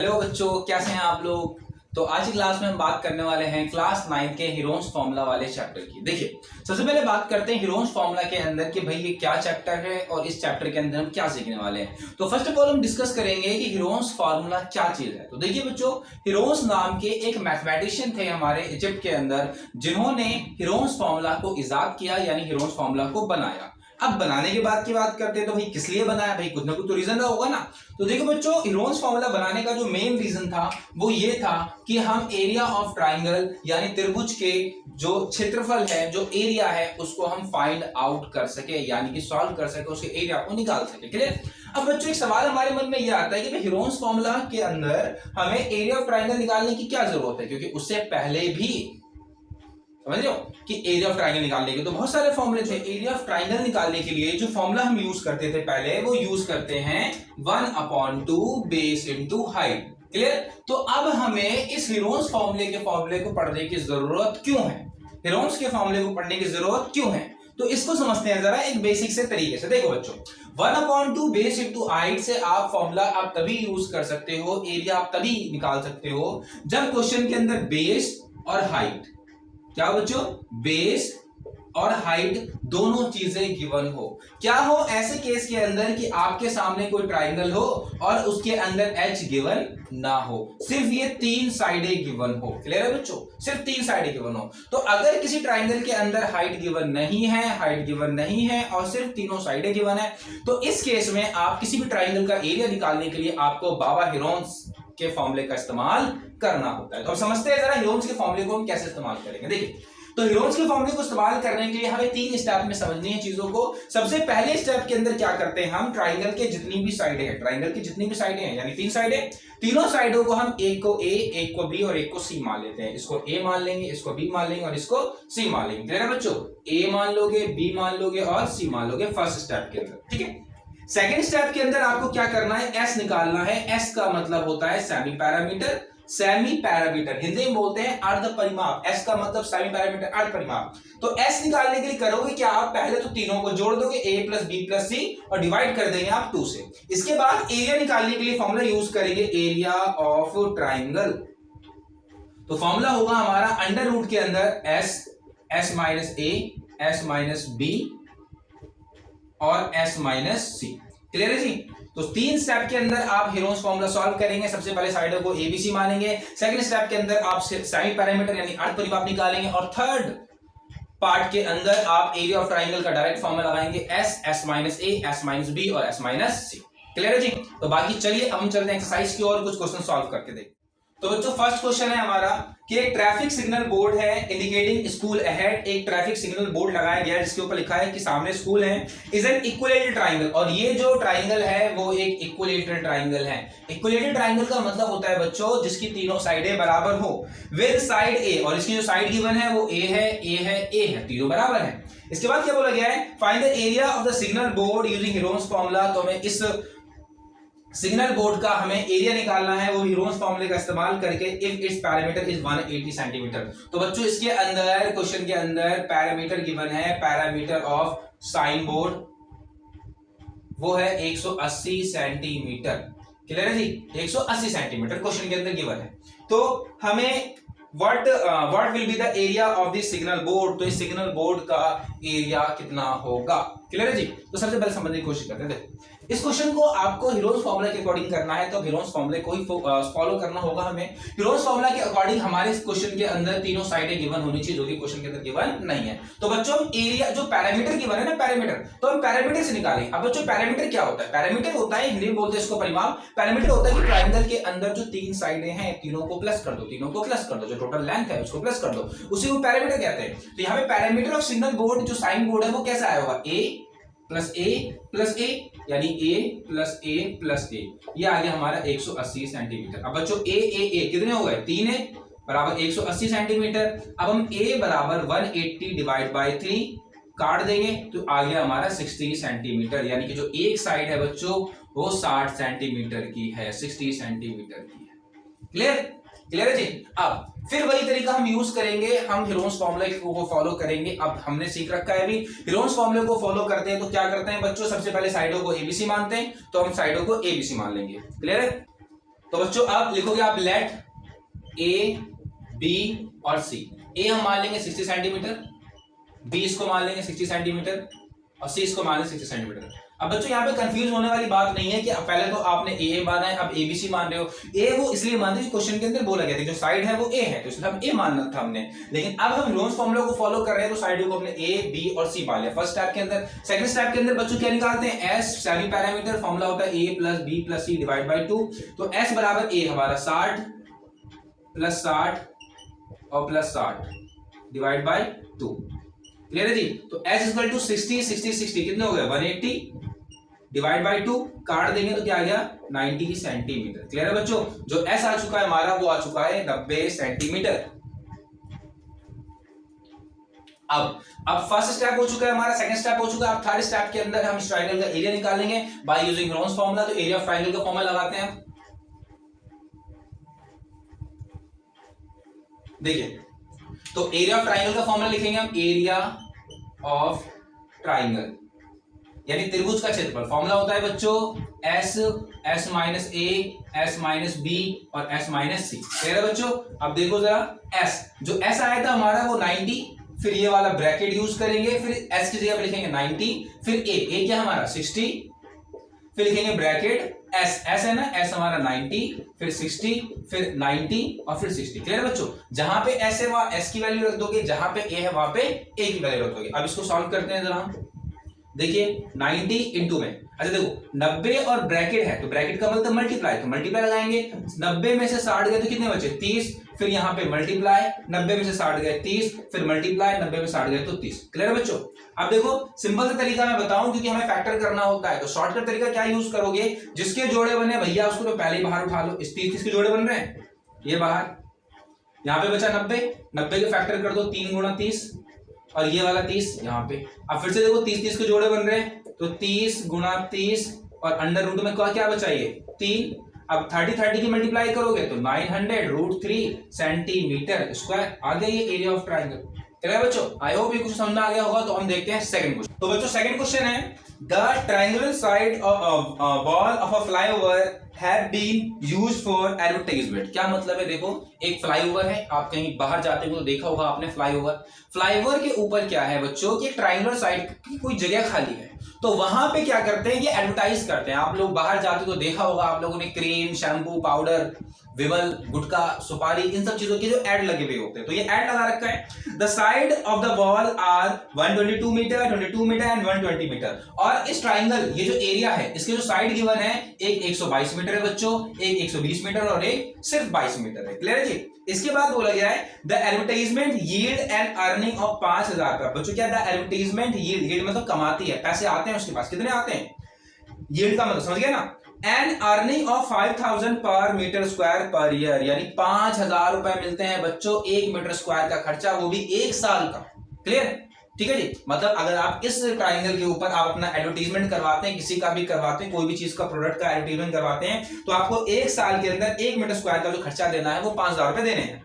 Hello बच्चों, कैसे हैं आप लोग। तो आज की क्लास में हम बात करने वाले हैं क्लास 9 के हीरोन्स फार्मूला वाले चैप्टर की। देखिए, सबसे पहले बात करते हैं हीरोन्स फार्मूला के अंदर कि भाई ये क्या चैप्टर है और इस चैप्टर के अंदर हम क्या सीखने वाले हैं। तो फर्स्ट ऑफ ऑल हम डिस्कस करेंगे कि हीरोन्स फार्मूला क्या चीज है। तो देखिए बच्चों, हीरोन्स नाम के एक मैथमेटिशियन थे हमारे इजिप्ट के अंदर, जिन्होंने हीरोन्स फार्मूला को इजाद किया, यानी हीरोन्स फार्मूला को बनाया। अब बनाने के बाद की बात करते हैं तो भाई किस लिए बनाया, भाई कुछ ना कुछ तो रीजन रहा होगा ना। तो देखो बच्चों, हीरोन्स फार्मूला बनाने का जो मेन रीजन था वो ये था कि हम एरिया ऑफ ट्राइंगल यानी त्रिभुज के जो क्षेत्रफल है, जो एरिया है, उसको हम फाइंड आउट कर सके, यानी कि सॉल्व कर सके, उसके एरिया को निकाल सके। क्लियर। अब बच्चों एक सवाल हमारे मन में यह आता है कि भाई हीरोन्स फार्मूला के अंदर हमें एरिया ऑफ ट्राइंगल निकालने की क्या जरूरत है, क्योंकि उससे पहले भी समझ रहे हो कि एरिया ऑफ ट्राइंगल निकालने के तो बहुत सारे फॉर्मूले थे। एरिया ऑफ ट्राइंगल निकालने के लिए जो फॉर्मूला हम यूज करते थे पहले, वो यूज करते हैं 1/2 बेस इनटू हाइट। क्लियर। तो अब हमें इस हीरोन्स फॉर्मूले को पढ़ने की जरूरत क्यों है, हीरोन्स के फॉर्मूले को पढ़ने की जरूरत क्यों है, तो इसको समझते हैं जरा एक बेसिक से तरीके से। देखो बच्चों, 1/2 बेस इनटू हाइट से आप फॉर्मूला आप तभी यूज कर सकते हो, एरिया आप तभी निकाल सकते हो जब क्वेश्चन के अंदर बेस और हाइट, क्या बच्चों, बेस और हाइट दोनों चीजें गिवन हो। क्या हो ऐसे केस के अंदर कि आपके सामने कोई ट्राइंगल हो और उसके अंदर एच गिवन ना हो, सिर्फ ये 3 साइडें गिवन हो। क्लियर है बच्चों, सिर्फ 3 साइडें गिवन हो। तो अगर किसी ट्राइंगल के अंदर हाइट गिवन नहीं है और सिर्फ तीनों साइडें गिवन है, तो इस केस में आप किसी भी ट्राइंगल का एरिया निकालने के लिए आपको बाबा हीरोन्स के फॉर्मूले का इस्तेमाल करना होता है। तो अब समझते हैं जरा हीरोन्स के फॉर्मूले को हम कैसे इस्तेमाल करेंगे। देखिए, तो हीरोन्स के फॉर्मूले को इस्तेमाल करने के लिए हमें 3 स्टेप में समझनी है चीजों को। सबसे पहले स्टेप के अंदर क्या करते हैं, हम ट्राइंगल के जितनी भी साइडें हैं, यानी 3 साइडें, तीनों साइडों को हम एक को ए, एक को बी और एक को सी मान लेते हैं। इसको ए मान लेंगे, इसको बी मान लेंगे और इसको सी मान लेंगे। क्लियर है बच्चों, ए मान लोगे, बी मान लोगे और सी मान लोगे फर्स्ट स्टेप के अंदर। ठीक है। सेकेंड स्टेप के अंदर आपको क्या करना है, एस निकालना है। एस का मतलब होता है semi parameter. Semi parameter Hindi में बोलते हैं अर्ध परिमाप। एस का मतलब सेमी पैरामीटर, अर्ध परिमाप। तो एस निकालने के लिए करोगे क्या, आप पहले तो तीनों को जोड़ दोगे, a प्लस बी प्लस सी, और डिवाइड कर देंगे आप 2 से। इसके बाद एरिया निकालने के लिए फॉर्मूला यूज करेंगे एरिया ऑफ ट्राइंगल। तो फॉर्मूला होगा हमारा अंडर रूट के अंदर एस माइनस ए, एस माइनस बी और s माइनस सी। क्लियर है जी। तो 3 स्टेप के अंदर आप हीरोन्स फॉर्मूला सॉल्व करेंगे। सबसे पहले साइडों को एबीसी मानेंगे, सेकंड स्टेप के अंदर आप सेमी पैरामीटर यानी अर्ध परिमाप निकालेंगे, और थर्ड पार्ट के अंदर आप एरिया ऑफ ट्राइंगल का डायरेक्ट फॉर्मूला लगाएंगे एस माइनस ए, एस माइनस बी और s माइनस सी। क्लियर है जी। तो बाकी चलिए हम चलते हैं एक्सरसाइज की और कुछ क्वेश्चन सॉल्व करके देखते। तो बच्चों फर्स्ट क्वेश्चन है हमारा कि एक ट्रैफिक सिग्नल बोर्ड है इंडिकेटिंग स्कूल अहेड। एक ट्रैफिक सिग्नल बोर्ड लगाया गया है जिसके ऊपर लिखा है कि सामने स्कूल है, इज एन इक्विलेटरल ट्राइंगल। और ये जो ट्राइंगल है वो एक इक्विलेटरल ट्राइंगल है। इक्विलेटरल ट्राइंगल का मतलब होता है बच्चों जिसकी तीनों साइडें बराबर हो, विद साइड ए, और इसकी जो साइड गिवन है वो ए है, ए है, ए है, तीनों बराबर है। इसके बाद क्या बोला गया है, find the area of the signal board using Heron's formula. तो हमें इस सिग्नल बोर्ड का हमें एरिया निकालना है वो हीरोन्स फॉर्मूले का इस्तेमाल करके, if it's parameter is 180 centimetre. तो बच्चों इसके अंदर क्वेश्चन के अंदर पैरामीटर गिवन है, पैरामीटर ऑफ साइन बोर्ड वो है 180 सेंटीमीटर। क्लियर है जी, 180 सेंटीमीटर क्वेश्चन के अंदर गिवन है। तो हमें what will be the area of the signal board, तो इस सिग्नल बोर्ड का एरिया कितना होगा। क्लियर है जी। तो सबसे पहले समझने की कोशिश करते हैं। इस क्वेश्चन को आपको हीरोन्स फार्मूला के अकॉर्डिंग करना है, तो हीरोन्स फार्मूले को ही फॉलो करना होगा हमें। हीरोन्स फार्मूला के अकॉर्डिंग हमारे इस क्वेश्चन के अंदर तीनों साइडें गिवन होनी चाहिए, जो कि क्वेश्चन के अंदर गिवन नहीं है। तो बच्चों हम एरिया जो पैरामीटर गिवन है ना, पैरामीटर, तो हम पैरामीटर से निकालें। अब बच्चों पैरामीटर क्या होता है, पैरामीटर होता है, हिंदी में बोलते हैं इसको परिमाप। पैरामीटर होता है कि ट्राइंगल के अंदर जो 3 साइडें हैं तीनों को प्लस कर दो, तीनों को प्लस कर दो, जो टोटल लेंथ है उसको प्लस कर दो, उसी को पैरामीटर कहते हैं। तो यहाँ पे पैरामीटर ऑफ सिग्नल बोर्ड जो साइन बोर्ड है वो कैसा आया होगा, a प्लस ए यानी a प्लस ए प्लस ए, ये आ गया हमारा 180 सेंटीमीटर। अब बच्चों ए कितने हो गए, 3 है, बराबर 180 सेंटीमीटर। अब हम a बराबर 180 डिवाइड बाय 3 काट देंगे तो आ गया हमारा 60 सेंटीमीटर, यानी कि जो एक साइड है बच्चों वो 60 सेंटीमीटर की है, 60 सेंटीमीटर की है। क्लियर है जी। अब फिर वही तरीका हम यूज करेंगे, हम हीरोन्स फार्मूले को फॉलो करेंगे। अब हमने सीख रखा है अभी हीरोन्स फार्मूले को फॉलो करते हैं तो क्या करते हैं बच्चों, सबसे पहले साइडों को एबीसी मानते हैं, तो हम साइडों को एबीसी मान लेंगे। क्लियर है। तो बच्चों अब लिखोगे आप लेट ए बी और सी। ए हम मान लेंगे 60 सेंटीमीटर, बी इसको मान लेंगे 60 सेंटीमीटर और सी इसको मान लेंगे 60 सेंटीमीटर। अब बच्चों यहाँ पे कंफ्यूज होने वाली बात नहीं है कि पहले तो आपने ए माना है, अब एबीसी मान रहे हो। ए वो इसलिए मान रहे हो क्वेश्चन के अंदर बोला गया था जो साइड है वो ए है, तो इसलिए हम ए मानना था हमने। लेकिन अब हम हेरोन्स फॉर्मूला को फॉलो कर रहे हैं तो साइड को हमने ए बी और सी मान लिया फर्स्ट स्टेप के अंदर। सेकंड स्टेप के अंदर बच्चों क्या निकालते हैं, एस सेमी पैरामीटर फॉर्मूला होता है A plus B plus C divide by 2। तो एस बराबर ए हमारा 60 प्लस 60 और प्लस 60 डिवाइड बाई 2। क्लियर है जी। तो एस इक्वल टू 60 60 60 कितने हो गए 180 डिवाइड बाई 2, काट देंगे तो क्या आ गया 90 सेंटीमीटर। क्लियर है बच्चों। जो एस आ चुका है हमारा वो आ चुका है 90 सेंटीमीटर। अब फर्स्ट स्टेप हो चुका है हमारा, सेकंड स्टेप हो चुका है। अब थर्ड स्टेप के अंदर हम इस ट्रायंगल का एरिया निकालेंगे बाय यूजिंग हेरोन्स फार्मूला। तो एरिया ऑफ ट्रायंगल का फार्मूला लगाते हैं। देखिए तो एरिया ऑफ ट्राइंगल का फॉर्मूला लिखेंगे हम, एरिया ऑफ ट्राइंगल यानी त्रिभुज का क्षेत्रफल। फॉर्मूला होता है बच्चों एस, एस माइनस ए, एस माइनस बी और एस माइनस सी। क्लियर है बच्चों। अब देखो जरा एस, जो एस आया था हमारा वो 90, फिर ये वाला ब्रैकेट यूज करेंगे, फिर एस की जगह पे लिखेंगे 90, फिर ए क्या हमारा 60, फिर लिखेंगे ब्रैकेट एस, एस है ना, एस हमारा 90, फिर 60, फिर 90 और फिर 60। क्लियर है बच्चों। जहां पे एस है वहां एस की वैल्यू रख दोगे, जहां पे ए है वहां पे ए की वैल्यू रख दोगे। अब इसको सॉल्व करते हैं जरा हम। देखिए 90 इंटू में, अच्छा देखो 90 और ब्रैकेट है तो ब्रैकेट का मतलब मल्टीप्लाई, तो मल्टीप्लाई लगाएंगे। 90 में से 60 गए तो कितने बचे 30, फिर यहाँ पे मल्टीप्लाई, 90 में से 60 गए 30, फिर मल्टीप्लाई 90 में 60 गए तो 30। क्लियर है बच्चों। अब देखो सिंपल सा तरीका मैं बताऊं क्योंकि हमें फैक्टर करना होता है, तो शॉर्टकट तरीका क्या यूज करोगे, जिसके जोड़े बने भैया उसको तो पहले ही बाहर उठा लो। इस 30 के जोड़े बन रहे हैं, ये बाहर, यहाँ पे बचा 90, 90 के फैक्टर कर दो 3 गुणा 30 और ये वाला 30 यहाँ पे। अब फिर से देखो 30 के जोड़े बन रहे हैं तो 30 गुणा 30 और अंडर रूट में क्या बचा ये 3। अब 30 की मल्टीप्लाई करोगे तो 900 रूट 3 सेंटीमीटर स्क्वायर आ गया ये एरिया ऑफ ट्राइंगल। चलिए बच्चों आई होप ये कुछ समझ में आ गया होगा। तो हम देखते हैं सेकंड क्वेश्चन। तो बच्चों सेकंड क्वेश्चन है the triangular side of wall of a flyover have been used for advertisement. क्या मतलब है, देखो एक फ्लाईओवर है, आप कहीं बाहर जाते हो तो देखा होगा आपने फ्लाईओवर। फ्लाईओवर के ऊपर क्या है बच्चों कि ट्रायंगुलर साइड की कोई जगह खाली है, तो वहां पे क्या करते हैं ये एडवर्टाइज करते हैं। आप लोग बाहर जाते हो तो देखा होगा आप लोगों ने क्रीम, शैम्पू, पाउडर, विमल, गुटखा, सुपारी, इन सब चीजों के जो ऐड लगे हुए होते हैं, तो ये ऐड लगा रखा है। The side of the wall are 122 metre, 22 metre and 120 metre. और इस ट्राइंगल ये जो एरिया है इसके जो साइड गिवन है, एक 122 मीटर है बच्चों, एक 120 मीटर और एक सिर्फ 22 मीटर है। क्लियर है जी। इसके बाद बोला गया है the advertisement yield an earning of 5000 रुपया। बच्चों क्या द एडवर्टाइजमेंट यील्ड, यील्ड मतलब कमाती है, पैसे आते हैं उसके पास, कितने आते हैं, यील्ड का मतलब समझ गया ना। एन अर्निंग ऑफ 5000 पर मीटर स्क्वायर पर ईयर, यानी 5000 रुपए मिलते हैं बच्चों 1 मीटर स्क्वायर का खर्चा, वो भी 1 साल का। क्लियर, ठीक है जी। मतलब अगर आप इस ट्राइंगल के ऊपर आप अपना एडवर्टाइजमेंट करवाते हैं, किसी का भी करवाते हैं, कोई भी चीज का प्रोडक्ट का एडवर्टाइजमेंट करवाते हैं, तो आपको 1 साल के अंदर 1 मीटर स्क्वायर का जो खर्चा देना है वो 5000 रुपए देने हैं।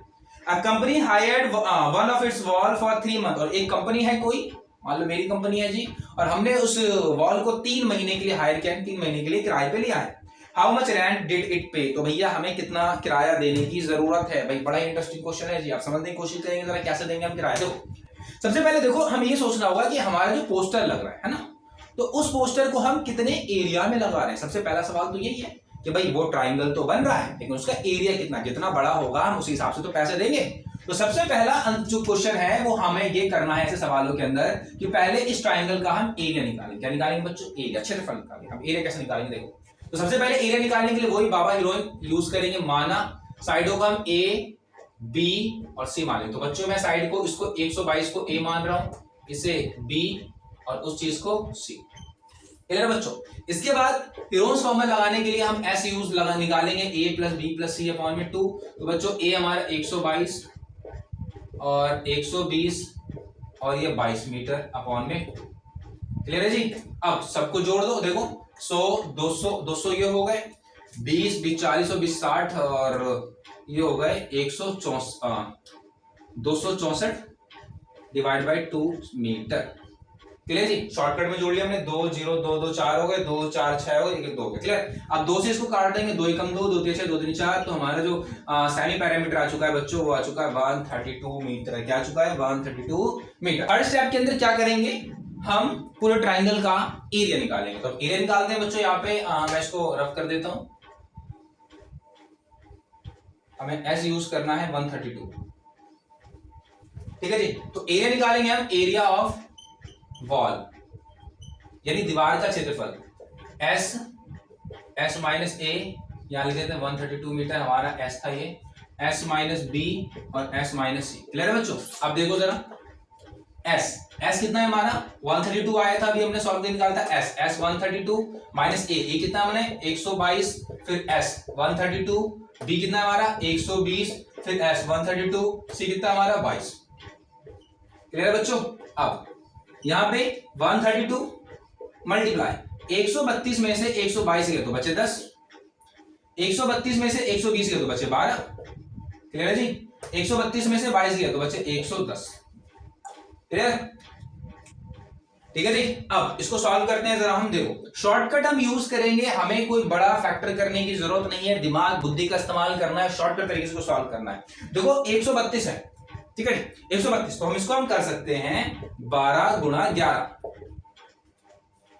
A company hired one of its wall for 3 month. और एक कंपनी है कोई, मान लो मेरी कंपनी है जी, और हमने उस वॉल को 3 महीने के लिए हायर किया, 3 महीने के लिए किराए पे लिया है। How much rent did it पे, तो भैया हमें कितना किराया देने की जरूरत है। भाई बड़ा इंटरेस्टिंग क्वेश्चन है जी, आप समझने की कोशिश करेंगे जरा कैसे देंगे हम किराया। देखो सबसे पहले देखो हम ये सोचना होगा कि हमारा जो पोस्टर लग रहा है ना, तो उस पोस्टर को हम कितने एरिया में लगा रहे हैं। सबसे पहला सवाल तो यही है कि भाई वो ट्राइंगल तो बन रहा है लेकिन उसका एरिया कितना, जितना बड़ा होगा हम उसी हिसाब से तो पैसे देंगे। तो सबसे पहला जो क्वेश्चन है वो हमें ये करना है ऐसे सवालों के अंदर कि पहले इस ट्राइंगल का हम एरिया निकालें। क्या निकालेंगे बच्चों, एरिया। क्षेत्रफल निकालेंगे। हम एरिया कैसे निकालेंगे, देखो तो सबसे पहले एरिया निकालने के लिए वही बाबा हीरोइन यूज करेंगे। माना साइडों का हम ए बी और सी मान लें, तो बच्चों मैं साइड को इसको 122 को ए मान रहा हूं, इसे बी और उस चीज को सी। क्लियर बच्चों। इसके बाद हीरोन्स फॉर्मूला लगाने के लिए हम एस यूज निकालेंगे, A plus B plus c upon में 2। तो बच्चों ए हमारा 122 और 120 और ये 22 मीटर अपॉन में 2। क्लियर है जी। अब सबको जोड़ दो, देखो 100 200 200 ये हो गए, 20 20 40 और 20 60 और ये हो गए 264 डिवाइड बाई 2 मीटर। क्लियर जी, शॉर्टकट में जोड़ लिया हमने, 2 0 2 2 4 हो गए, 2 4 6 हो गए, 1 1 2 हो गए। क्लियर। अब 2 से इसको काट देंगे, 2 एकम 2 2 3 6 2 3 4, तो हमारा जो सेमी पैरामीटर आ चुका है बच्चों, वो आ चुका है 132 मीटर। क्या आ चुका है? 132 मीटर। थर्ड स्टेप के अंदर क्या करेंगे, हम पूरे ट्राइंगल का एरिया निकालेंगे। तो एरिया निकालते हैं बच्चों, यहाँ पे मैं इसको रफ कर देता हूं। हमें एस यूज करना है 132, ठीक है जी। तो एरिया निकालेंगे हम, एरिया ऑफ वॉल यानी दीवार का क्षेत्रफल, एस माइनस ए, यहां लिख देते हैं 132 मीटर, हमारा एस था ये, एस माइनस बी और एस माइनस सी। क्लियर है बच्चों। अब देखो जरा, एस कितना है हमारा, 132 आया था, अभी हमने सॉल्व करके निकाला था एस 132 माइनस ए कितना हमने 122, फिर एस 132, बी कितना है हमारा 120, फिर एस 132, सी कितना हमारा 22। क्लियर है बच्चों। अब यहां पे 132 मल्टीप्लाई 132 में से 122 गए तो बचे 10, 132 में से 120 गए तो बचे 12। क्लियर है जी। 132 में से 22 गया तो बचे 110। क्लियर, ठीक है जी। अब इसको सॉल्व करते हैं जरा हम। देखो शॉर्टकट हम यूज करेंगे, हमें कोई बड़ा फैक्टर करने की जरूरत नहीं है, दिमाग बुद्धि का इस्तेमाल करना है, शॉर्टकट तरीके से सॉल्व करना है। देखो 132 है, ठीक है 132, तो हम इसको हम कर सकते हैं 12 गुणा 11,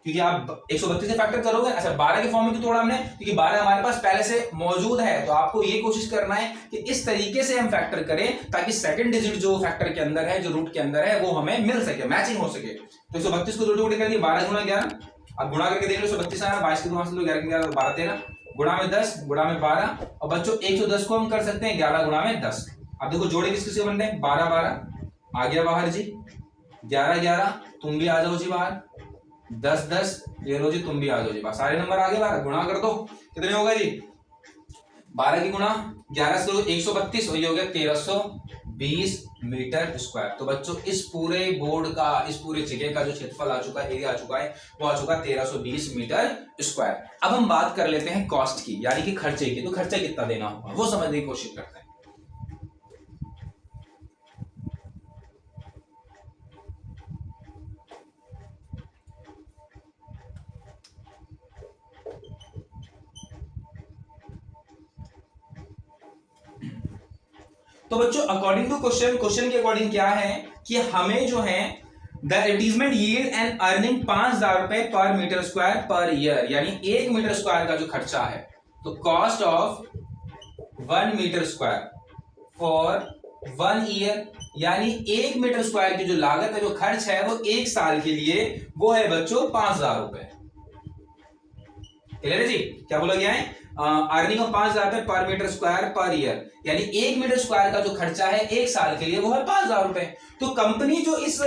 क्योंकि आप 132 से फैक्टर करोगे। अच्छा 12 के फॉर्म में क्यों तोड़ा हमने, क्योंकि 12 हमारे पास पहले से मौजूद है, तो आपको ये कोशिश करना है कि इस तरीके से हम फैक्टर करें ताकि सेकंड डिजिट जो फैक्टर के अंदर है, जो रूट के अंदर है, वो हमें मिल सके, मैचिंग हो सके। तो 132 को दो कर दिए, 12 गुणा 11, अब गुणा करके देख लो 132 आया, 22 के 2 11 के 11 12 13, गुणा में 10 गुणा में 12, और बच्चों 110 को हम कर सकते हैं 11 गुणा में 10। अब देखो जोड़े किस किसके बनने, 12 12 आ गया बाहर जी, 11 11 तुम भी आ जाओ जी बाहर, 10 10 ये लो जी तुम भी आ जाओ जी बाहर, सारे नंबर आगे बाहर, गुणा कर दो, कितने होगा जी 12 की गुणा 11 से 132 और ये हो गया 1320 मीटर स्क्वायर। तो बच्चों इस पूरे बोर्ड का, इस पूरे जगह का जो क्षेत्रफल आ चुका है, एरिया आ चुका है, वो आ चुका है 1320 मीटर स्क्वायर। अब हम बात कर लेते हैं कॉस्ट की, यानी कि खर्चे की। तो खर्चा कितना देना होगा वो समझने की कोशिश करते हैं। तो बच्चों अकॉर्डिंग टू क्वेश्चन के अकॉर्डिंग क्या है कि हमें जो है the advertisement yield and earning 5000 रुपए पर मीटर स्क्वायर पर ईयर, यानी 1 मीटर स्क्वायर का जो खर्चा है, तो cost of 1 metre square for 1 year, यानी 1 मीटर स्क्वायर की जो लागत है, जो खर्च है, वो 1 साल के लिए वो है बच्चों 5000 रुपए। क्लियर है जी। क्या बोला गया है, अर्निंग ऑफ 5000 रुपए पर मीटर स्क्वायर पर ईयर, यानी 1 मीटर स्क्वायर का जो खर्चा है 1 साल के लिए वो है 5000 रुपए। तो कंपनी जो इस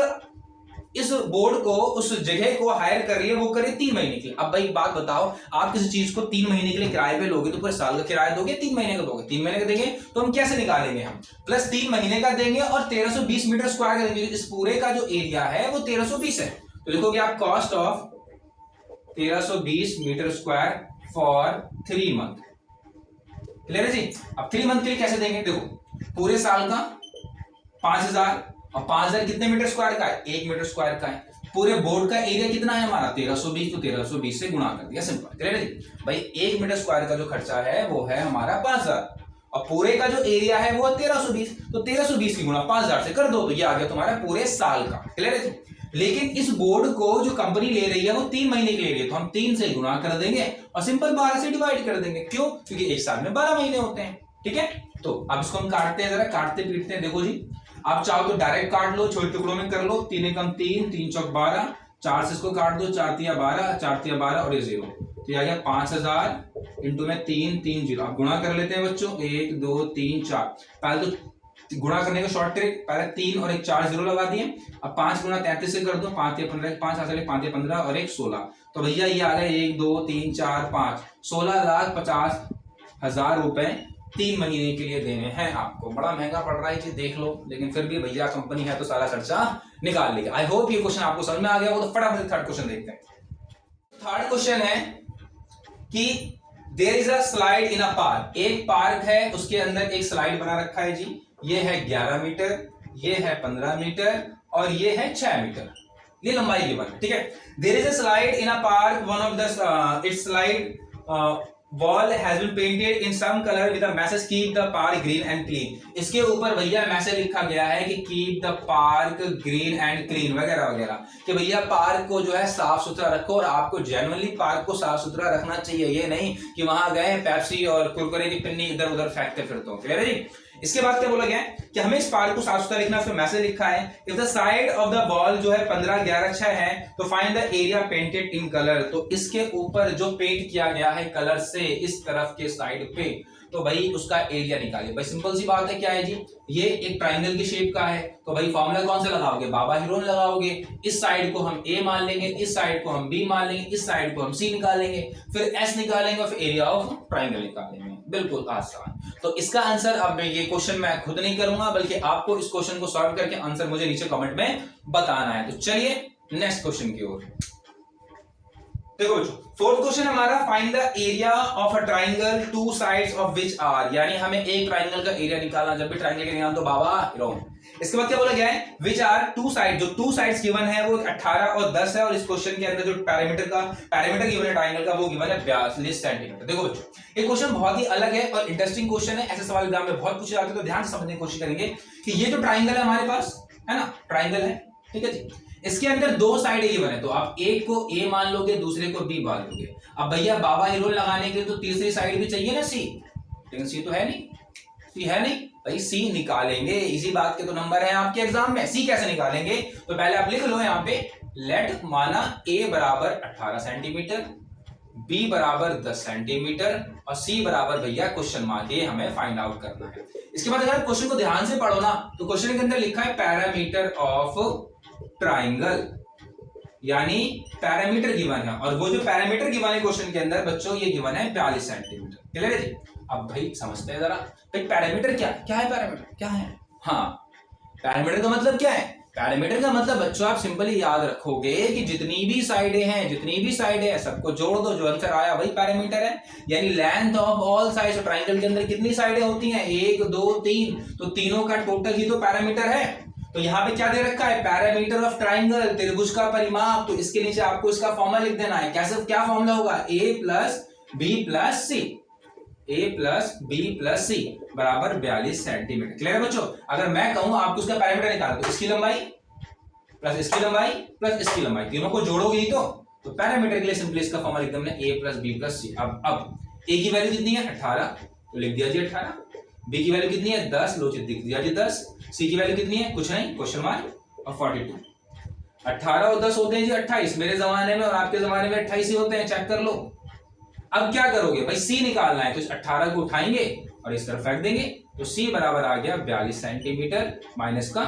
बोर्ड को, उस जगह को हायर कर रही है, वो करे 3 महीने के लिए। अब भाई बात बताओ, आप किसी चीज को 3 महीने के लिए किराए पे लोगे तो पूरे साल का किराया दोगे, 3 महीने का दोगे, 3 महीने का देंगे तो हम कैसे निकालेंगे, हम प्लस 3 महीने का देंगे और 1320 मीटर स्क्वायर का देंगे। इस पूरे का जो एरिया है वो 1320 है। तो लिखोगे आप cost of 1320 metre square for 3 month. Clear है जी। अब 3 मंथ के लिए कैसे देंगे, देखो पूरे साल का 5000 और 5000 कितने मीटर स्क्वायर का है, 1 मीटर स्क्वायर का है। पूरे बोर्ड का एरिया कितना है हमारा 1320, तो 1320 से गुणा कर दिया, सिंपल। क्लियर है जी। भाई 1 मीटर स्क्वायर का जो खर्चा है वो है हमारा 5000 और पूरे का जो एरिया है वो है 1320, तो 1320 की गुणा 5000 से कर दो, तो ये आ गया तुम्हारा पूरे साल का। क्लियर है जी। लेकिन इस बोर्ड को जो कंपनी ले रही है वो 3 महीने के ले रही है, तो हम 3 से गुणा कर देंगे और सिंपल 12 से डिवाइड कर देंगे। क्यों, क्योंकि एक साल में 12 महीने होते हैं। ठीक है, तो अब इसको हम काटते हैं, जरा काटते पीटते हैं। देखो जी, आप चाहो तो डायरेक्ट काट लो, छोटे टुकड़ों में कर लो, 3 एकम 3, 3 चौक 12, 4 से इसको काट दो, 4 तिया 12, 4 तिया 12 और ये 0, तो ये आ गया 5000 इंटू में 3 3 0। आप गुणा कर लेते हैं बच्चों, 1 2 3 4। पहले तो गुणा करने का शॉर्ट ट्रिक, पहले 3 और 1 4 0 लगा दिए। अब 5 गुणा 33 से कर दो, 5 या 15, 5 5 या 15 और 1 16, तो भैया ये आ गया 1 2 3 4 5, 16,50,000 रुपए 3 महीने के लिए देने हैं आपको। बड़ा महंगा पड़ रहा है जी, देख लो, लेकिन फिर भी भैया कंपनी है तो सारा खर्चा निकाल लेगा। आई होप ये क्वेश्चन आपको समझ में आ गया हो। तो फटाफट थर्ड क्वेश्चन देखते हैं। थर्ड क्वेश्चन है कि there is a slide in a park. एक पार्क है, उसके अंदर एक स्लाइड बना रखा है जी। ये है 11 मीटर, ये है 15 मीटर और ये है 6 मीटर। ये लंबाई गिवन है, ठीक है। There is a slide in a park, one of the its slide wall has been painted in some colour with a message keep the park green and clean. इसके ऊपर भैया मैसेज लिखा गया है कि keep the park green and clean वगैरह वगैरह, कि भैया पार्क को जो है साफ सुथरा रखो, और आपको जेन्युइनली पार्क को साफ सुथरा रखना चाहिए, ये नहीं कि वहां गए पेप्सी और कुरकुरे की पिन्नी इधर उधर फेंकते फिरते हो। क्लियर है जी। इसके बाद क्या बोला गया है कि हमें इस पार्क को साफ सुथरा लिखना, उसमें मैसेज लिखा है if the side of the ball जो है 15 11 6 है तो find the area painted in colour. तो इसके ऊपर जो पेंट किया गया है कलर से इस तरफ के साइड पे, तो भाई उसका एरिया निकालिए। भाई सिंपल सी बात है, क्या है जी, ये एक ट्राइंगल की शेप का है, तो भाई फॉर्मूला कौन सा लगाओगे, बाबा हीरोन लगाओगे। इस साइड को हम ए मान लेंगे, इस साइड को हम बी मान लेंगे, इस साइड को हम सी निकालेंगे, फिर एस निकालेंगे और फिर एरिया ऑफ ट्राइंगल निकालेंगे। बिल्कुल आसान। तो इसका आंसर अब ये क्वेश्चन मैं खुद नहीं करूंगा, बल्कि आपको इस क्वेश्चन को सॉल्व करके आंसर मुझे नीचे कमेंट में बताना है। तो चलिए नेक्स्ट क्वेश्चन की ओर। देखो बच्चों, फोर्थ क्वेश्चन हमारा find the area of a triangle two sides of which are, यानी हमें एक ट्राइंगल का एरिया निकालना। जब भी ट्राइंगल का निकालना तो बाबा हीरोन। इसके बाद क्या बोला गया है, विच आर टू साइड, जो टू साइड्स गिवन है वो 18 और 10 है, और इस क्वेश्चन के अंदर जो पैरामीटर गिवन है ट्राइंगल का वो गिवन है 42 सेंटीमीटर। देखो बच्चों, ये क्वेश्चन बहुत ही अलग है और इंटरेस्टिंग क्वेश्चन है, ऐसे सवाल एग्जाम में बहुत पूछे जाते हैं, तो ध्यान से समझने की कोशिश करेंगे कि ये जो ट्राइंगल है हमारे पास, है ना, ट्राइंगल है, ठीक है जी, इसके अंदर दो साइड गिवन है, तो आप एक को ए मान लोगे, दूसरे को बी मान लोगे। अब भैया बाबा हीरोन लगाने के लिए तो तीसरी साइड भी चाहिए ना सी, लेकिन सी तो है नहीं, सी है नहीं भाई, सी निकालेंगे। इसी बात के तो नंबर है आपके एग्जाम में। सी कैसे निकालेंगे, तो पहले आप लिख लो यहाँ पे, लेट माना ए बराबर 18 सेंटीमीटर, बी बराबर 10 सेंटीमीटर और सी बराबर भैया क्वेश्चन मार्क, ये हमें फाइंड आउट करना है। इसके बाद अगर क्वेश्चन को ध्यान से पढ़ो ना, तो क्वेश्चन के अंदर लिखा है पैरामीटर ऑफ ट्राइंगल, यानी पैरामीटर गिवन है, और वो जो पैरामीटर गिवन है क्वेश्चन के अंदर बच्चों, ये गिवन है 42 सेंटीमीटर। क्लियर है जी। अब भाई समझते हैं जरा, भाई पैरामीटर क्या है, पैरामीटर क्या है। हाँ, पैरामीटर का मतलब क्या है, पैरामीटर का मतलब बच्चों आप सिंपली याद रखोगे कि जितनी भी साइडें हैं सबको जोड़ दो, जो आंसर आया वही पैरामीटर है। यानी length of all sides, triangle के अंदर कितनी साइडें होती हैं, 1 2 3, तो तीनों का टोटल ही तो पैरामीटर है। तो यहाँ पे क्या दे रखा है, पैरामीटर ऑफ ट्राइंगल, त्रिभुज का परिमाप। तो इसके नीचे आपको इसका फॉर्मूला लिख देना है। कैसे, क्या फॉर्मूला होगा, a plus B plus C, a plus B plus C बराबर 42 सेंटीमीटर। क्लियर है बच्चों। अगर मैं कहूं आपको इसका पैरामीटर निकाल दो, इसकी लंबाई प्लस इसकी लंबाई प्लस इसकी लंबाई, तीनों को जोड़ोगे ही तो पैरामीटर के लिए सिंपली इसका फॉर्मूला लिख देना a प्लस बी प्लस सी। अब a की वैल्यू कितनी है 18, तो लिख दिया जी 18। b की वैल्यू कितनी है 10, लो जी लिख दिया जी 10। c की वैल्यू कितनी है, कुछ नहीं, क्वेश्चन मार्क और 42। 18 और 10 होते हैं जी 28, मेरे जमाने में और आपके जमाने में 28 ही होते हैं, चेक कर लो। अब क्या करोगे भाई, c निकालना है, तो इस 18 को उठाएंगे और इस तरफ फेंक देंगे, तो c बराबर आ गया 42 सेंटीमीटर माइनस का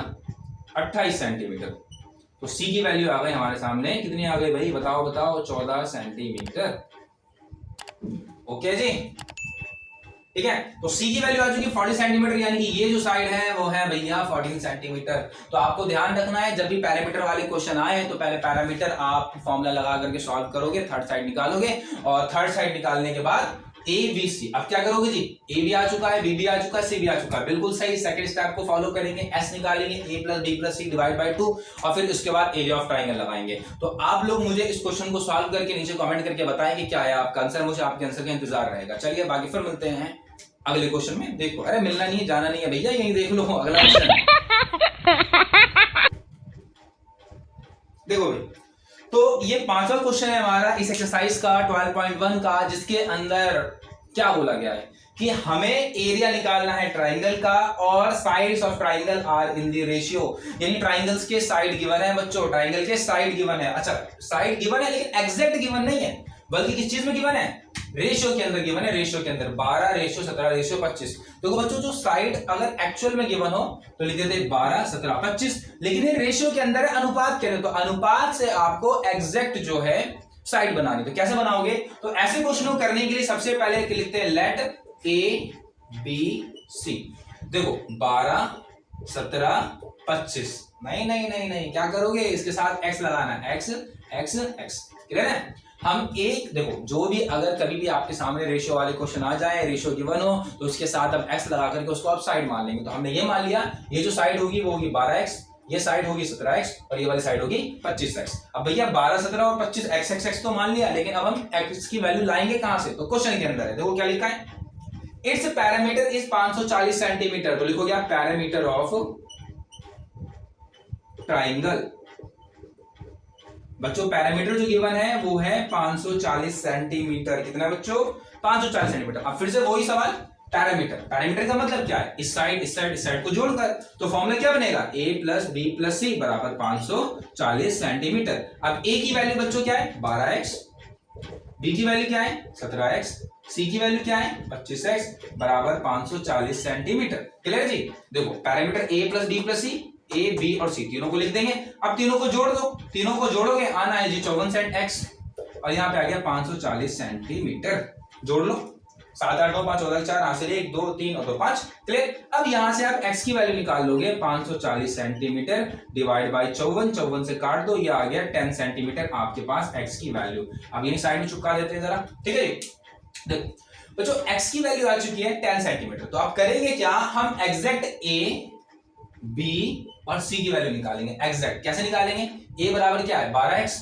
28 सेंटीमीटर। तो c की वैल्यू आ गई हमारे सामने, कितनी आ गई भाई, बताओ 14 सेंटीमीटर। ओके जी, ठीक है। तो c की वैल्यू आ चुकी 40 सेंटीमीटर, यानी कि ये जो साइड है वो है भैया 14 सेंटीमीटर। तो आपको ध्यान रखना है, जब भी पैरामीटर वाले क्वेश्चन आए तो पहले पैरामीटर आप फॉर्मूला लगा करके सॉल्व करोगे, थर्ड साइड निकालोगे, और थर्ड साइड निकालने के बाद ए बी सी। अब क्या करोगे जी, ए भी आ चुका है, बी भी आ चुका है, सी भी आ चुका है, बिल्कुल सही। सेकंड स्टेप को फॉलो करेंगे, एस निकालेंगे, A plus B plus C divide by 2, और फिर उसके बाद एरिया ऑफ ट्राइंगल लगाएंगे। तो आप लोग मुझे इस क्वेश्चन को सॉल्व करके नीचे कमेंट करके बताएं कि क्या है आपका आंसर, मुझे आपके आंसर का इंतजार रहेगा। चलिए बाकी फिर मिलते हैं अगले क्वेश्चन में। देखो, अरे मिलना नहीं है, जाना नहीं है भैया, यहीं देख लो अगला क्वेश्चन। देखो भाई, तो ये पांचवा क्वेश्चन है हमारा इस एक्सरसाइज का 12.1 का, जिसके अंदर क्या बोला गया है कि हमें एरिया निकालना है ट्राइंगल का, और sides of triangle are in the ratio, यानी ट्राइंगल्स के साइड गिवन है बच्चों, ट्राइंगल के साइड गिवन है। अच्छा, साइड गिवन है लेकिन एग्जैक्ट गिवन नहीं है, बल्कि किस चीज में गिवन है, रेशियो के अंदर गिवन है। रेशियो के अंदर 12 रेशियो 17 रेशियो 25। तो बच्चों जो साइड अगर एक्चुअल में गिवन हो तो लिख देते 12 17 25, लेकिन ये रेशियो के अंदर है, अनुपात के अंदर, तो अनुपात से आपको एग्जैक्ट जो है साइड बनानी। तो कैसे बनाओगे, तो ऐसे क्वेश्चन को करने के लिए सबसे पहले लिखते हैं लेट ए बी सी। देखो 12 17 25, नहीं, क्या करोगे, इसके साथ एक्स लगाना, एक्स एक्स एक्स। क्लियर है। हम एक देखो, जो भी अगर कभी भी आपके सामने रेशियो वाले क्वेश्चन आ जाए, रेशियो गिवन हो, तो उसके साथ अब एक्स लगा करके उसको आप साइड मान लेंगे। तो हमने ये मान लिया, ये जो साइड होगी वो होगी 12x, ये साइड होगी 17x और ये वाली साइड होगी 25x। अब भैया 12, 17 और 25 x तो मान लिया, लेकिन अब हम x की वैल्यू लाएंगे कहां से? तो क्वेश्चन के अंदर है, देखो क्या लिखा है, इट्स पैरामीटर इज 540 सेंटीमीटर। तो लिखोगे आप पैरामीटर ऑफ ट्राइंगल। बच्चों पैरामीटर जो गिवन है वो है 540 सेंटीमीटर। कितना बच्चों? 540 सेंटीमीटर। अब फिर से वही सवाल, पैरामीटर, पैरामीटर का मतलब क्या है? इस साइड इस साइड इस साइड को जोड़कर, तो फॉर्मूला क्या बनेगा? a plus B plus C बराबर 540 सेंटीमीटर। अब a की वैल्यू बच्चों क्या है? 12x, b की वैल्यू क्या है? 17x, c की वैल्यू क्या है? 25x बराबर 540 सेंटीमीटर। क्लियर जी? देखो perimeter a plus B plus C, a b और c तीनों को लिख देंगे। अब तीनों को जोड़ दो, तीनों को जोड़ोगे आना है जी 54 सेंट x और यहाँ पे आ गया 540 सेंटीमीटर। जोड़ लो, 7 8 9 5 14 4 हासिल 1 2 3 और 2 5। क्लियर? अब यहां से आप x की वैल्यू निकाल लोगे 540 सेंटीमीटर डिवाइड बाय 54, 54 से काट दो, ये आ गया 10 सेंटीमीटर आपके पास x की वैल्यू। अब ये साइड में चिपका देते हैं जरा, ठीक है जी? देखो तो जो x की वैल्यू आ चुकी है 10 सेंटीमीटर, तो आप करेंगे क्या? हम एग्जैक्ट a b और c की वैल्यू निकालेंगे। एग्जैक्ट कैसे निकालेंगे? a बराबर क्या है? 12x,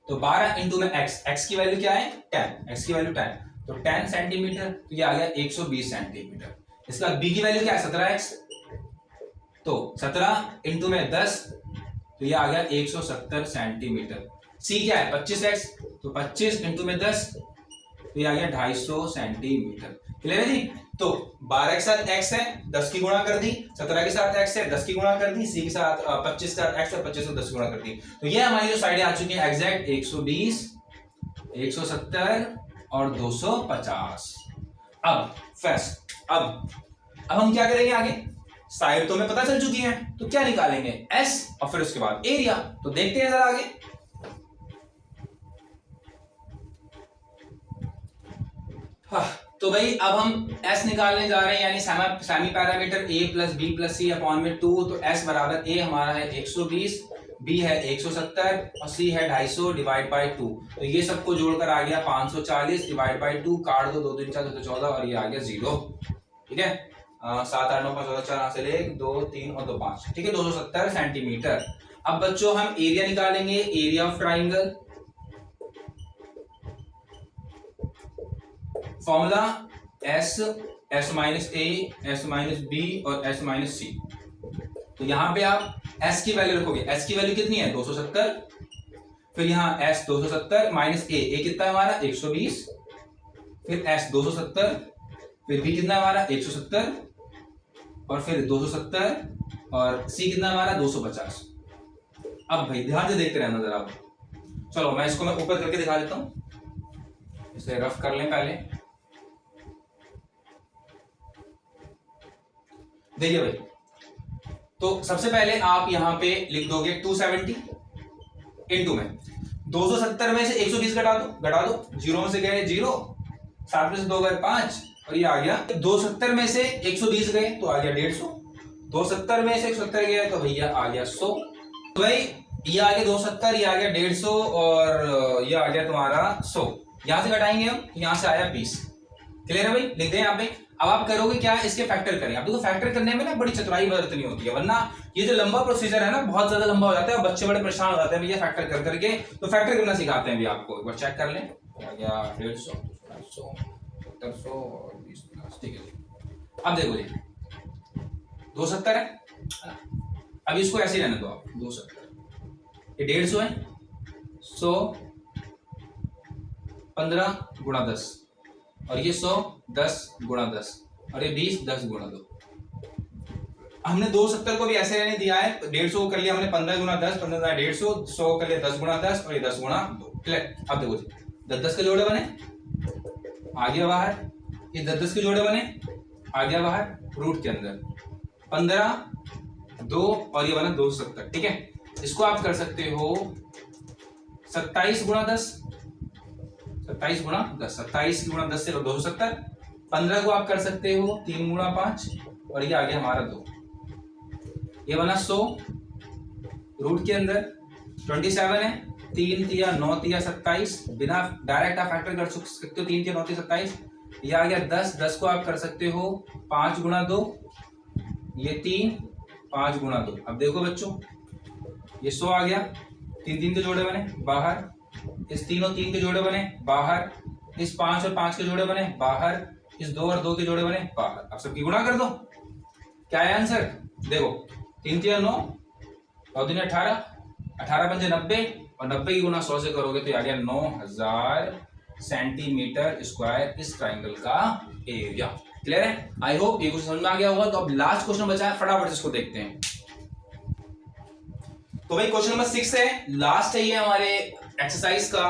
तो 12 इंटू में x की वैल्यू क्या है? 10, x की वैल्यू 10, तो 10 सेंटीमीटर, तो ये आ गया 120 सेंटीमीटर। इसका b की वैल्यू क्या है? 17x, तो 17 इंटू में 10, तो ये आ गया 170 सेंटीमीटर। c क्या है? 25x, तो 25 इंटू में 10, तो ये आ गया 250 सेंटीमीटर। क्लियर है जी? तो 12 के साथ x है, 10 की गुणा कर दी, 17 के साथ x है, 10 की गुणा कर दी, c के साथ 25 के साथ x है, 25 को 10 की गुणा कर दी। तो ये हमारी जो साइडें आ चुकी है एग्जैक्ट 120, 170 और 250। अब फर्स्ट अब हम क्या करेंगे आगे? साइड तो हमें पता चल चुकी है, तो क्या निकालेंगे? s और फिर उसके बाद एरिया। तो देखते हैं जरा आगे। हाँ, तो भाई अब हम s निकालने जा रहे हैं, यानी semi perimeter a plus B plus c upon में 2। तो s बराबर a हमारा है 120, b है 170 और c है 250 डिवाइड बाय 2। तो ये सबको जोड़कर आ गया 540 डिवाइड बाय 2, काट दो 2 3 4 2 14 और ये आ गया 0। ठीक है? 7 8 9 5 14 4 हासिल 1 2 3 और 2 5। ठीक है? 270 सेंटीमीटर। अब बच्चों हम एरिया निकालेंगे, area of triangle. Formula s minus a, s minus b और s माइनस c। तो यहां पे आप s की वैल्यू रखोगे, s की वैल्यू कितनी है? 270, फिर यहाँ s 270 माइनस a कितना है हमारा? 120, फिर s 270, फिर b कितना है हमारा? 170 और फिर 270 और c कितना है हमारा? 250। अब भाई ध्यान से देखते रहना जरा। चलो मैं इसको ऊपर करके दिखा देता हूं, इसे रफ कर लें पहले। देखिए भाई, तो सबसे पहले आप यहां पे लिख दोगे 270 इंटू में 270 में से 120 घटा दो, 0 में से गए 0, 7 में से 2 गए 5 और ये आ गया 270 में से 120 गए तो आ गया 150, 270 में से 170 गया तो भैया आ गया 100। तो भाई ये आ गया 270, ये आ गया 150 और ये आ गया तुम्हारा 100। यहां से घटाएंगे हम, यहां से आया 20। क्लियर है भाई? लिख दें यहाँ पे। अब आप करोगे क्या? इसके फैक्टर करें। अब देखो फैक्टर करने में ना बड़ी चतुराई बरतनी होती है, वरना ये जो लंबा प्रोसीजर है ना बहुत ज्यादा लंबा हो जाता है और बच्चे बड़े परेशान हो जाते हैं भैया फैक्टर कर करके। तो फैक्टर करना सिखाते हैं भी आपको, एक बार चेक कर लें। आ गया 150, 250, 70 और 20 50। ठीक है, अब देखो जी 270 है, अब इसको ऐसे ही रहने दो आप। 270 ये 150 है, 100 15 गुणा 10 और ये 100 10 गुणा 10 और ये 20 10 गुणा 2। हमने 270 को भी ऐसे रहने दिया है, 150 को कर लिया हमने 15 गुणा 10, 15 गुणा 150, 100 कर लिया 10 गुणा 10 और ये 10 गुणा 2। क्लियर? अब देखो जी 10 10 के जोड़े बने, आ गया बाहर, ये 10 10 के जोड़े बने, आ गया बाहर रूट के अंदर 15 2 और ये बना 270। ठीक है, इसको आप कर सकते हो 27 गुणा 10, 27 गुणा 10, 27 गुणा 10 से 270। 15 को आप कर सकते हो 3 गुणा 5 और ये आ गया हमारा 2, ये बना 100 रूट के अंदर 27 है, 3 तिया 9 तिया 27, बिना डायरेक्ट आप फैक्टर कर सकते हो, 3 तिया 9 तिया 27। ये आ गया 10, 10 को आप कर सकते हो 5 गुणा 2, ये 3 5 गुणा 2। अब देखो बच्चों ये 100 आ गया, 3 3 के जोड़े बने बाहर, इस 3 और 3 के जोड़े बने बाहर, इस 5 और 5 के जोड़े बने बाहर, इस 2 और 2 के जोड़े बने बाहर। अब सबकी गुणा कर दो, क्या है आंसर? देखो 3 3 9 और 3 18, 18 पंजे 90 और 90 की गुणा 100 से करोगे तो आ गया 9000 सेंटीमीटर स्क्वायर इस ट्राइंगल का एरिया। क्लियर है? आई होप ये कुछ समझ में आ गया होगा। तो अब लास्ट क्वेश्चन बचा है, फटाफट इसको देखते हैं। तो भाई क्वेश्चन नंबर 6 है, लास्ट है ये हमारे एक्सरसाइज का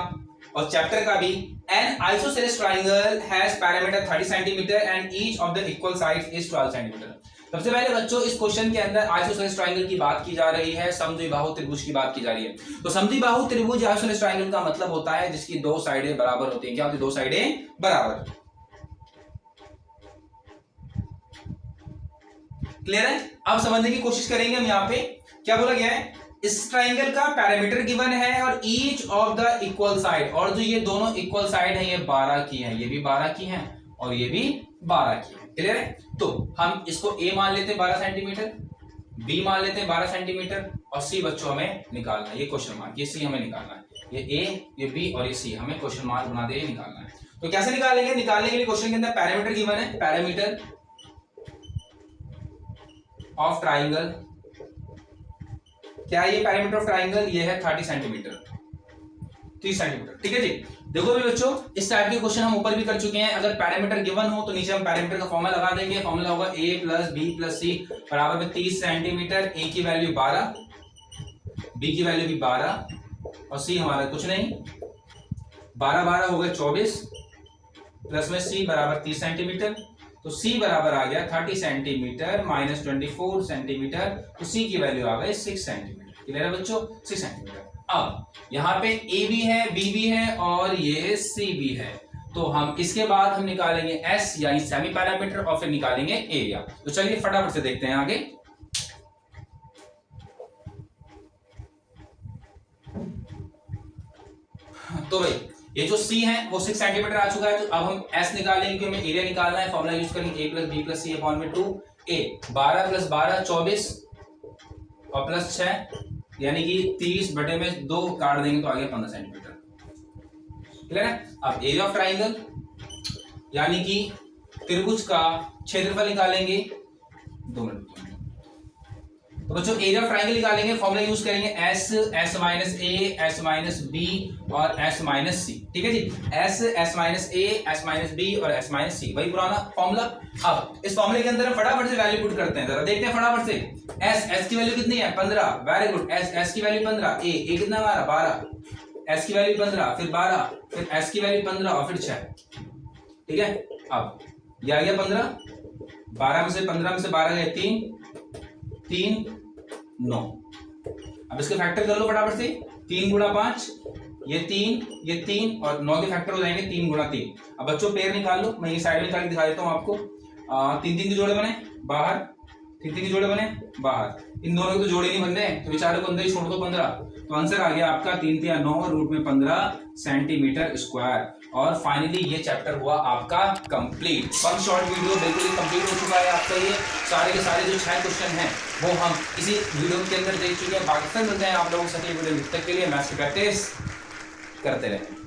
और चैप्टर का भी। N isosceles triangle has parameter 30 centimetre and each of the equal sides is 12 centimetre. सबसे पहले बच्चों इस क्वेश्चन के अंदर आइसोसेलेस ट्राइंगल की बात की जा रही है, समद्विबाहु त्रिभुज की बात की जा रही है। तो समद्विबाहु त्रिभुज आइसोसेलेस ट्राइंगल का मतलब होता है जिसकी दो साइडें बराबर होती हैं। क्या होती है? दो साइडें बराबर। क्लियर है? अब समझने की कोशिश करेंगे हम। यहाँ पे क्या बोला गया है? इस ट्राइंगल का पैरामीटर गिवन है और each of the equal side, और जो ये दोनों इक्वल साइड है ये 12 की है, ये भी 12 की है और ये भी 12 की है। क्लियर है? तो हम इसको ए मान लेते हैं 12 सेंटीमीटर, बी मान लेते हैं 12 सेंटीमीटर और सी बच्चों हमें निकालना है। ये क्वेश्चन मार्क, ये सी हमें निकालना है। ये ए, ये बी और ये सी हमें क्वेश्चन मार्क बना दे निकालना है। तो कैसे निकालेंगे? निकालने के लिए क्वेश्चन के अंदर पैरामीटर गिवन है, पैरामीटर ऑफ ट्राइंगल। क्या है ये पैरामीटर ऑफ ट्राइंगल? ये है 30 सेंटीमीटर, 30 सेंटीमीटर। ठीक है जी। देखो भी बच्चों, इस टाइप के क्वेश्चन हम ऊपर भी कर चुके हैं। अगर पैरामीटर गिवन हो तो नीचे हम पैरामीटर का फॉर्मूला लगा देंगे। फॉर्मूला होगा a plus B plus C बराबर में 30 सेंटीमीटर। ए की वैल्यू 12, बी की वैल्यू भी 12 और सी हमारा कुछ नहीं, 12 12 हो गए 24 प्लस में सी बराबर 30 सेंटीमीटर। तो C बराबर आ गया 30 सेंटीमीटर माइनस 24 सेंटीमीटर। तो C की वैल्यू आ गई 6 सेंटीमीटर। क्लियर है बच्चों? 6 सेंटीमीटर। अब यहाँ पे A भी है, B भी है और ये C भी है। तो हम इसके बाद हम निकालेंगे S यानी सेमी पैरामीटर और फिर निकालेंगे एरिया। तो चलिए फटाफट से देखते हैं आगे। तो भाई ये जो C है वो 6 सेंटीमीटर आ चुका है। तो अब हम S निकालेंगे क्योंकि हमें एरिया निकालना है। फॉर्मूला यूज करेंगे a plus B plus c upon में 2a। 12 प्लस 12 24 और प्लस 6 यानी कि 30 बटे में 2 काट देंगे तो आ गया 15 सेंटीमीटर। क्लियर है? अब एरिया ऑफ ट्राइंगल यानी कि त्रिभुज का क्षेत्रफल निकालेंगे। 2 मिनट। तो बच्चों एरिया ऑफ ट्राइंगल निकालेंगे, फॉर्मूला यूज करेंगे एस, एस माइनस ए, एस माइनस बी और एस माइनस सी। ठीक है जी। एस, एस माइनस ए, एस माइनस बी और एस माइनस सी, वही पुराना फॉर्मूला। अब इस फॉर्मूले के अंदर हम फटाफट से वैल्यू पुट करते हैं, जरा देखते हैं फटाफट से। एस, एस की वैल्यू कितनी है? 15। Very good. एस, एस की वैल्यू 15। ए कितना हमारा? 12। एस की वैल्यू 15, फिर 12, फिर एस की वैल्यू 15 और फिर 6। ठीक है। अब ये आ गया 15, 12 में से 15 में से 12 गए 3 9। अब इसके फैक्टर कर लो फटाफट से। 3 गुणा 5 ये 3 और 9 के फैक्टर हो जाएंगे 3 गुणा 3। अब बच्चों पेयर निकाल लो, मैं ये साइड में निकाल के दिखा देता हूँ आपको। 3 3 के जोड़े बने बाहर, 3 3 के जोड़े बने बाहर, इन दोनों के तो जोड़े नहीं बन रहे तो बेचारे को अंदर ही छोड़ दो 15। तो आंसर आ गया आपका 3 3 9 रूट में 15 सेंटीमीटर स्क्वायर। और फाइनली ये चैप्टर हुआ आपका कंप्लीट। वन शॉर्ट वीडियो बिल्कुल ही कंप्लीट हो चुका है आपका। ये सारे के सारे जो 6 क्वेश्चन हैं वो हम इसी वीडियो के अंदर देख चुके हैं। बाकी फिर मिलते हैं आप लोगों से अगली वीडियो। तक के लिए मैथ्स की प्रैक्टिस करते रहें।